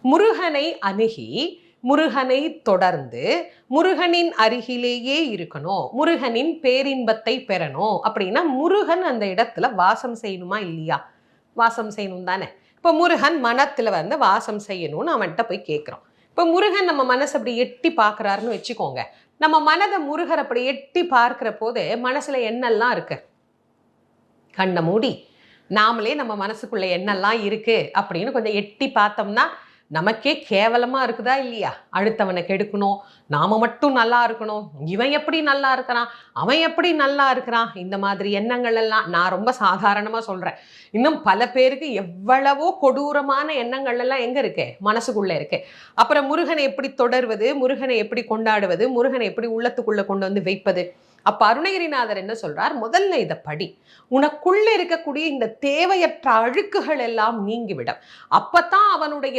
முருகனை அணுகி முருகனை தொடர்ந்து முருகனின் அருகிலேயே இருக்கணும், முருகனின் பேரின்பத்தை பெறணும் அப்படின்னா முருகன் அந்த இடத்துல வாசம் செய்யணுமா இல்லையா? வாசம் செய்யணும் தானே. இப்போ முருகன் மனத்துல வந்து வாசம் செய்யணும்னு அவன்கிட்ட போய் கேட்குறோம். இப்போ முருகன் நம்ம மனசை அப்படி எட்டி பார்க்குறாருன்னு வச்சுக்கோங்க. நம்ம மனதை முருகர் அப்படி எட்டி பார்க்கிற போது மனசுல என்னெல்லாம் இருக்கு? கண்ணை மூடி நாமளே நம்ம மனசுக்குள்ள என்னெல்லாம் இருக்கு அப்படின்னு கொஞ்சம் எட்டி பார்த்தோம்னா நமக்கே கேவலமா இருக்குதா இல்லையா? அடுத்தவனை கெடுக்கணும், நாம மட்டும் நல்லா இருக்கணும், இவன் எப்படி நல்லா இருக்கிறான், அவன் எப்படி நல்லா இருக்கிறான், இந்த மாதிரி எண்ணங்கள் எல்லாம் நான் ரொம்ப சாதாரணமா சொல்றேன். இன்னும் பல பேருக்கு எவ்வளவோ கொடூரமான எண்ணங்கள் எல்லாம் எங்க இருக்கு? மனசுக்குள்ள இருக்கு. அப்புறம் முருகனை எப்படி தொடர்வது, முருகனை எப்படி கொண்டாடுவது, முருகனை எப்படி உள்ளத்துக்குள்ள கொண்டு வந்து வைப்பது? அப்ப அருணகிரிநாதர் என்ன சொல்றார்? முதல்ல இதை படி, உனக்குள்ள இருக்கக்கூடிய இந்த தேவையற்ற அழுக்குகள் எல்லாம் நீங்கிவிடும். அப்பதான் அவனுடைய